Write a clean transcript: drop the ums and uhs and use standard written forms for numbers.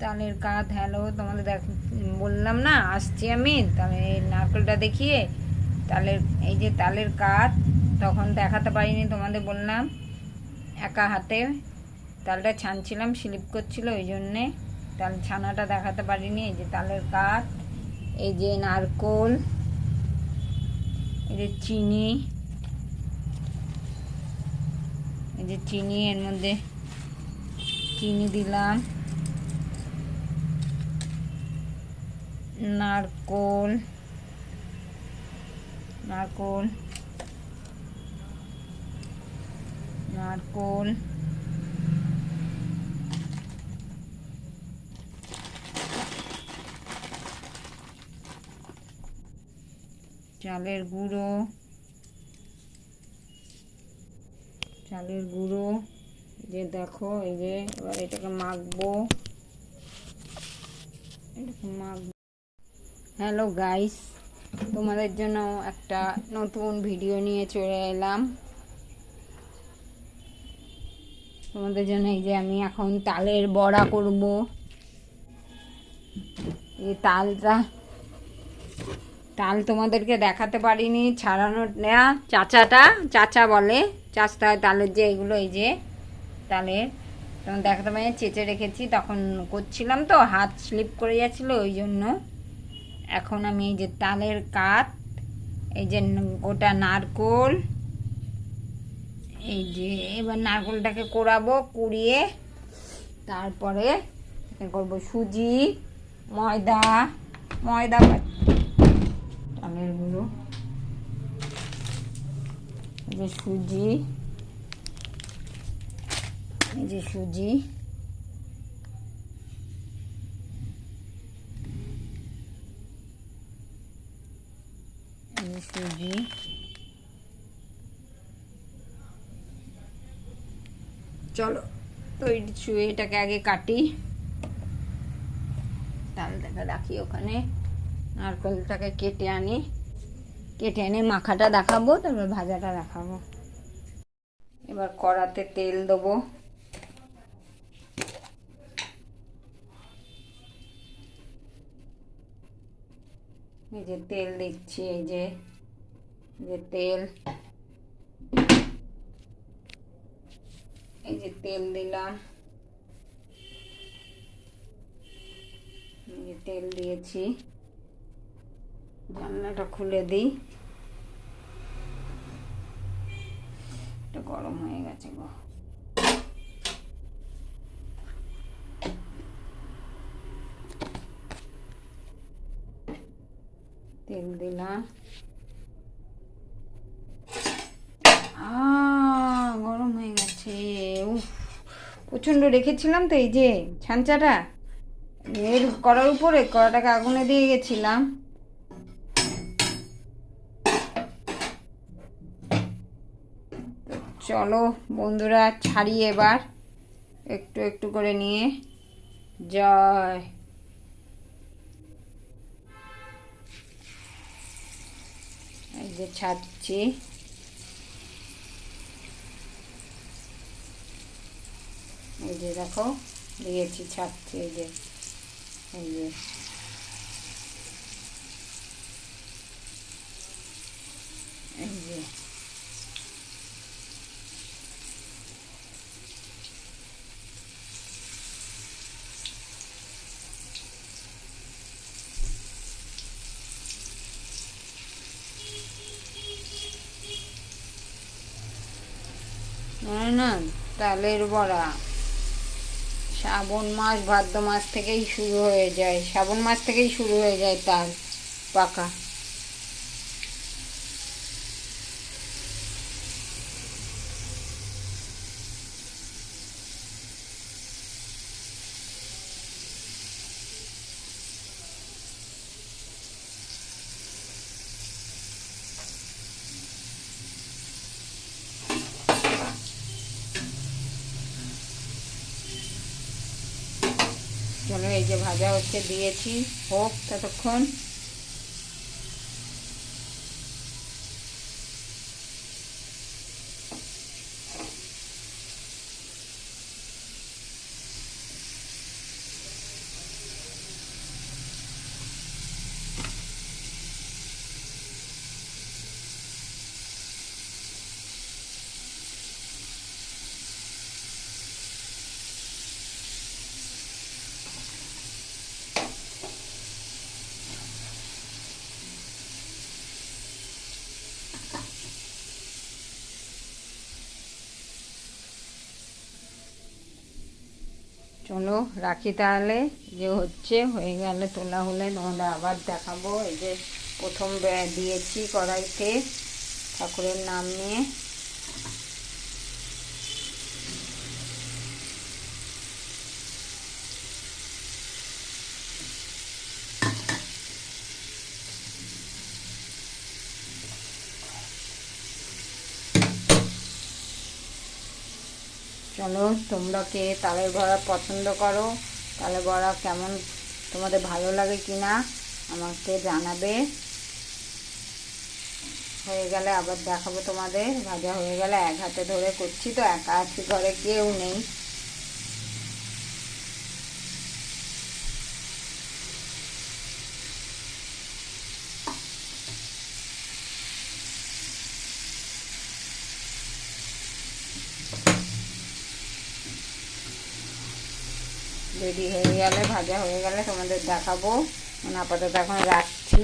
তালের কাত। হ্যালো, তোমাদের বললাম না আসছি আমি, তাহলে এই নারকেলটা দেখিয়ে তালের, এই যে তালের কাত, তখন দেখাতে পারিনি তোমাদের, বললাম একা হাতে তালটা ছানছিলাম, স্লিপ করছিল ওই জন্যে তাল ছানাটা দেখাতে পারিনি। এই যে তালের কাত, এই যে নারকোল, এই যে চিনি, এই যে চিনি, এর মধ্যে চিনি দিলাম, নারকোল, নারকোল, নারকোল, চালের গুঁড়ো, চালের গুঁড়ো, যে দেখো এই যে এবার এটাকে মাখবো, এটাকে মাখবো। হ্যালো গাইস, তোমাদের জন্য একটা নতুন ভিডিও নিয়ে চলে এলাম। তোমাদের জন্য এই যে আমি এখন তালের বড়া করব। এই তাল তোমাদেরকে দেখাতে পারিনি, ছাড়ানো নেয়া, চাচা বলে, চাচা তালের যে এগুলো, এই যে তালের তখন দেখাতে পারিনি, চেঁচে রেখেছি, তখন করছিলাম তো হাত স্লিপ করে যাচ্ছিলো ওই জন্য। এখন আমি এই যে তালের কাত, এই যে গোটা নারকোল, এই যে এবার নারকোলটাকে কোড়াবো, কুড়িয়ে তারপরে করবো সুজি, ময়দা, ময়দা, চালের গুঁড়ো, এই যে সুজি, এই যে সুজি, এই যে সুজি, চলো তো এটাকে আগে কাটি, তালটাকে রাখি ওখানে, নারকেলটাকে কেটে আনি, কেটে এনে মাখাটা দেখাবো, তারপর ভাজাটা দেখাবো। এবার কড়াতে তেল দেবো, এই যে তেল দিচ্ছি, এই যে তেল, এই যে তেল দিলাম, এই যে তেল দিয়েছি, জানলাটা খুলে দিই, এটা গরম হয়ে গেছে গো। তেল দিলাম, গরম হয়ে গেছে, প্রচণ্ড রেখেছিলাম তো এই যে ছানচাটা এর কড়ার উপরে, কড়াটাকে আগুনে দিয়ে গেছিলাম। চলো বন্ধুরা ছাড়ি এবার, একটু একটু করে নিয়ে, জয়, এই যে ছাড়ছি, এই যে দেখো দিয়েছি, ছাড়ছি, এই যে, এই যে, এই যে, না তালের বড়া শ্রাবণ মাস ভাদ্র মাস থেকেই শুরু হয়ে যায়, শ্রাবণ মাস থেকেই শুরু হয়ে যায় তাল পাকা। চলো এই যে ভাজা হচ্ছে, দিয়েছি, হোক ততক্ষণ। চলো রাখি তাহলে, যে হচ্ছে হয়ে গেলে তোলা হলে তোমাদের আবার দেখাবো। এই যে প্রথম দিয়েছি কড়াইতে ঠাকুরের নাম নিয়ে। চলো তোমরা কে তালের বড়া পছন্দ করো, তালের বড়া কেমন তোমাদের ভালো লাগে কি না আমাকে জানাবে। হয়ে গেলে আবার দেখাবো তোমাদের। ভাজা হয়ে গেলে এক হাতে ধরে করছি তো, একা আছি ঘরে, কেউ নেই। রেডি হয়ে গেলে, ভাজা হয়ে গেলে তোমাদের দেখাবো। আপাতত এখন রাখছি।